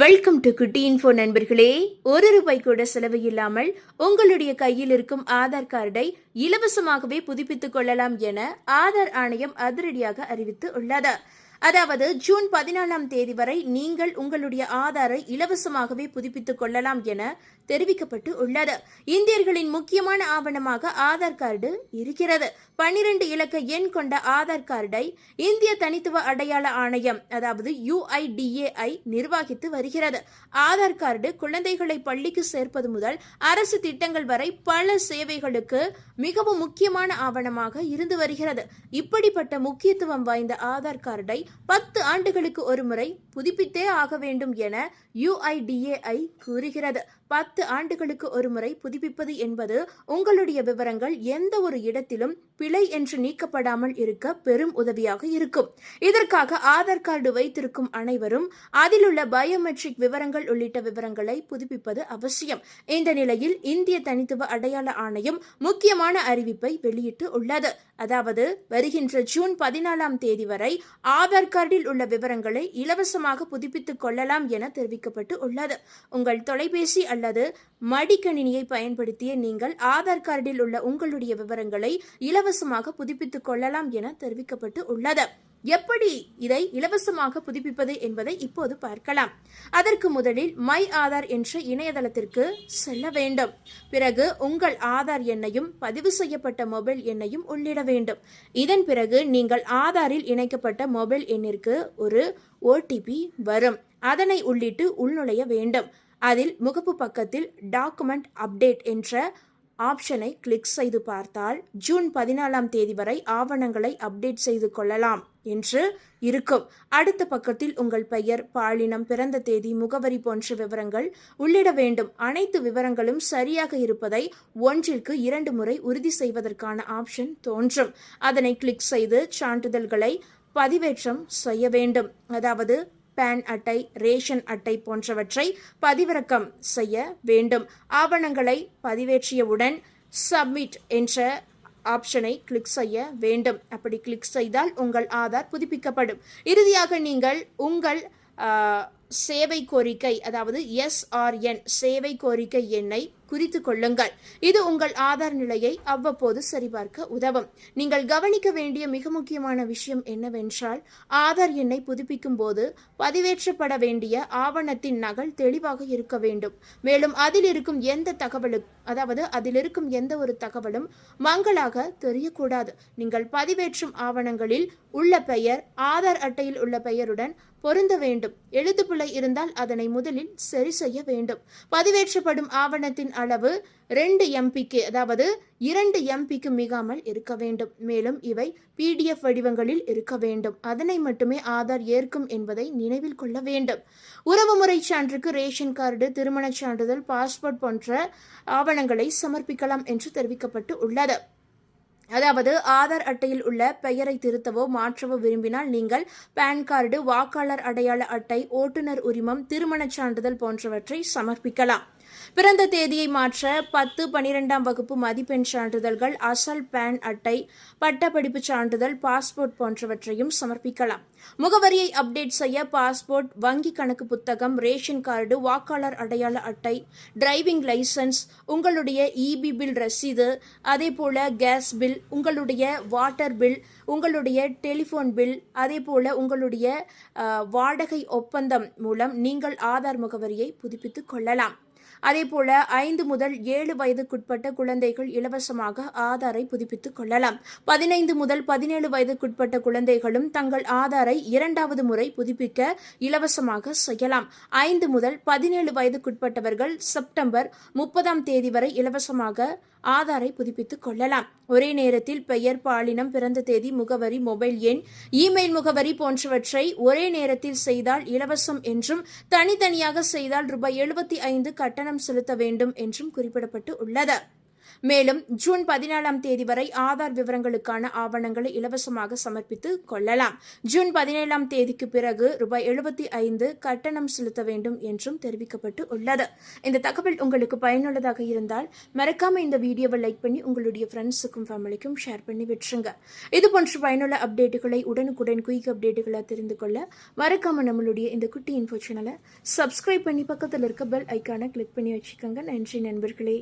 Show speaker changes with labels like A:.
A: Welcome to குட்டி info நண்பர்களே. ₹1 கூட செலவு இல்லாமல் உங்களுடைய கையில் இருக்கும் ஆதார் கார்டை இலவசமாகவே புதுப்பித்துக் கொள்ளலாம் என ஆதார் ஆணையம் அதிரடியாக அறிவித்து உள்ளது. அதாவது ஜூன் 14 வரை நீங்கள் உங்களுடைய ஆதாரை இலவசமாகவே புதுப்பித்துக் கொள்ளலாம் என தெரிவிக்கப்பட்டு உள்ளது. இந்தியர்களின் முக்கியமான ஆவணமாக ஆதார் கார்டு இருக்கிறது. 12 இலக்க எண் கொண்ட ஆதார் கார்டை இந்திய தனித்துவ அடையாள ஆணையம் அதாவது UIDAI நிர்வகித்து வருகிறது. ஆதார் கார்டு குழந்தைகளை பள்ளிக்கு சேர்ப்பது முதல் அரசு திட்டங்கள் வரை பல சேவைகளுக்கு மிகவும் முக்கியமான ஆவணமாக இருந்து வருகிறது. இப்படிப்பட்ட முக்கியத்துவம் வாய்ந்த ஆதார் கார்டை 10 ஆண்டுகளுக்கு ஒருமுறை புதுப்பித்தே ஆக வேண்டும் என UIDAI கூறுகிறது. 10 ஆண்டுகளுக்கு ஒருமுறை புதுப்பிப்பது என்பது உங்களுடைய விவரங்கள் எந்த ஒரு இடத்திலும் பிழை என்று நீக்கப்படாமல் இருக்க பெரும் உதவியாக இருக்கும். இதற்காக ஆதார் கார்டு வைத்திருக்கும் அனைவரும் அதில் உள்ள பயோமெட்ரிக் விவரங்கள் உள்ளிட்ட விவரங்களை புதுப்பிப்பது அவசியம். இந்த நிலையில் இந்திய தனித்துவ அடையாள ஆணையம் முக்கியமான அறிவிப்பை வெளியிட்டு உள்ளது. அதாவது வருகின்ற ஜூன் 14 வரை ஆதார் கார்டில் உள்ள விவரங்களை இலவசமாக புதுப்பித்துக் கொள்ளலாம் என தெரிவிக்கப்பட்டு உள்ளது. உங்கள் தொலைபேசி அல்லது மடிக்கணினியை பயன்படுத்திய நீங்கள் ஆதார் கார்டில் உள்ள உங்களுடைய விவரங்களை இலவசமாக புதுப்பித்துக் கொள்ளலாம் என தெரிவிக்கப்பட்டு உள்ளது. எப்படி இதை இலவசமாக புதுப்பிப்பது என்பதை இப்போது பார்க்கலாம். அதற்கு முதலில் மை ஆதார் என்ற இணையதளத்திற்கு செல்ல வேண்டும். பிறகு உங்கள் ஆதார் எண்ணையும் பதிவு செய்யப்பட்ட மொபைல் எண்ணையும் உள்ளிட வேண்டும். இதன் பிறகு நீங்கள் ஆதாரில் இணைக்கப்பட்ட மொபைல் எண்ணிற்கு ஒரு OTP வரும். அதனை உள்ளிட்டு உள்நுழைய வேண்டும். அதில் முகப்பு பக்கத்தில் டாக்குமெண்ட் அப்டேட் என்ற ஆப்ஷனை கிளிக் செய்து பார்த்தால் ஜூன் 14 வரை ஆவணங்களை அப்டேட் செய்து கொள்ளலாம் என்று இருக்கும். அடுத்த பக்கத்தில் உங்கள் பெயர், பாலினம், பிறந்த தேதி, முகவரி போன்ற விவரங்கள் உள்ளிட வேண்டும். அனைத்து விவரங்களும் சரியாக இருப்பதை 1ற்கு 2 முறை உறுதி செய்வதற்கான ஆப்ஷன் தோன்றும். அதனை கிளிக் செய்து சான்றிதழ்களை பதிவேற்றம் செய்ய வேண்டும். அதாவது பேன் அட்டை, ரேஷன் அட்டை போன்றவற்றை பதிவிறக்கம் செய்ய வேண்டும். ஆவணங்களை பதிவேற்றியவுடன் சப்மிட் என்ற ஆப்ஷனை கிளிக் செய்ய வேண்டும். அப்படி கிளிக் செய்தால் உங்கள் ஆதார் புதுப்பிக்கப்படும். இறுதியாக நீங்கள் உங்கள் சேவை கோரிக்கை அதாவது SRN சேவை கோரிக்கை எண்ணை குறித்து கொள்ளுங்கள். இது உங்கள் ஆதார் நிலையை அவ்வப்போது சரிபார்க்க உதவும். நீங்கள் கவனிக்க வேண்டிய மிக முக்கியமான விஷயம் என்னவென்றால் ஆதார் எண்ணை புதுப்பிக்கும் போது பதிவேற்றப்பட வேண்டிய ஆவணத்தின் நகல் தெளிவாக இருக்க வேண்டும். மேலும் அதில் இருக்கும் எந்த ஒரு தகவலும் மங்களாக தெரியக்கூடாது. நீங்கள் பதிவேற்றும் ஆவணங்களில் உள்ள பெயர் ஆதார் அட்டையில் உள்ள பெயருடன் பொருந்த வேண்டும். எழுத்துப்பிழை இருந்தால் அதனை முதலில் சரி செய்ய வேண்டும். பதிவேற்றப்படும் ஆவணத்தின் அளவு 2 MBக்கு அதாவது 2 MBக்கு மிகாமல் இருக்க வேண்டும். மேலும் இவை PDF வடிவங்களில் இருக்க வேண்டும். அதனை மட்டுமே ஆதார் ஏற்கும் என்பதை நினைவில் கொள்ள வேண்டும். உறவுமுறை சான்றுக்கு ரேஷன் கார்டு, திருமணச் சான்றிதழ், பாஸ்போர்ட் போன்ற ஆவணங்களை சமர்ப்பிக்கலாம் என்று தெரிவிக்கப்பட்டு உள்ளது. அதாவது ஆதார் அட்டையில் உள்ள பெயரை திருத்தவோ மாற்றவோ விரும்பினால் நீங்கள் பேன் கார்டு, வாக்காளர் அடையாள அட்டை, ஓட்டுநர் உரிமம், திருமணச் சான்றிதழ் போன்றவற்றை சமர்ப்பிக்கலாம். பிறந்த தேதியை மாற்ற 10, 12ஆம் வகுப்பு மதிப்பெண் சான்றிதழ்கள், அசல் பேன் அட்டை, பட்டப்படிப்பு சான்றிதழ், பாஸ்போர்ட் போன்றவற்றையும் சமர்ப்பிக்கலாம். முகவரியை அப்டேட் செய்ய பாஸ்போர்ட், வங்கி கணக்கு புத்தகம், ரேஷன் கார்டு, வாக்காளர் அடையாள அட்டை, டிரைவிங் லைசன்ஸ், உங்களுடைய EB பில் ரசீது, அதே போல கேஸ் பில், உங்களுடைய வாட்டர் பில், உங்களுடைய டெலிஃபோன் பில், அதே போல உங்களுடைய வாடகை ஒப்பந்தம் மூலம் நீங்கள் ஆதார் முகவரியை புதுப்பித்துக் கொள்ளலாம். அதேபோல 5 முதல் 7 வயதுக்குட்பட்ட குழந்தைகள் இலவசமாக ஆதாரை புதுப்பித்துக் கொள்ளலாம். 15 முதல் 17 வயதுக்குட்பட்ட குழந்தைகளும் தங்கள் ஆதாரை 2வது முறை புதுப்பிக்க இலவசமாக செய்யலாம். 5 முதல் 17 வயதுக்குட்பட்டவர்கள் செப்டம்பர் 30 வரை இலவசமாக ஆதாரை புதுப்பித்துக் கொள்ளலாம். ஒரே நேரத்தில் பெயர், பாலினம், பிறந்த தேதி, முகவரி, மொபைல் எண், இமெயில் முகவரி போன்றவற்றை ஒரே நேரத்தில் செய்தால் இலவசம் என்றும் தனித்தனியாக செய்தால் ₹75 கட்டணம் செலுத்த வேண்டும் என்றும் குறிப்பிடப்பட்டு உள்ளது. மேலும் ஜூன் 14ஆம் தேதி வரை ஆதார் விவரங்களுக்கான ஆவணங்களை இலவசமாக சமர்ப்பித்து கொள்ளலாம். ஜூன் 17ஆம் தேதிக்கு பிறகு ரூபாய் 75 கட்டணம் செலுத்த வேண்டும் என்றும் தெரிவிக்கப்பட்டு உள்ளது. இந்த தகவல் உங்களுக்கு பயனுள்ளதாக இருந்தால் மறக்காம இந்த வீடியோவை லைக் பண்ணி உங்களுடைய ஃப்ரெண்ட்ஸுக்கும் ஃபேமிலிக்கும் ஷேர் பண்ணி விட்டுருங்க. இது போன்ற பயனுள்ள அப்டேட்டுகளை உடனுக்குடன் குயிக் அப்டேட்டுகளை தெரிந்து கொள்ள மறக்காம நம்மளுடைய இந்த குட்டி இன்ஃபோ சேனலை சப்ஸ்கிரைப் பண்ணி பக்கத்தில் இருக்க பெல் ஐக்கானை கிளிக் பண்ணி வச்சுக்கோங்க. நன்றி நண்பர்களே.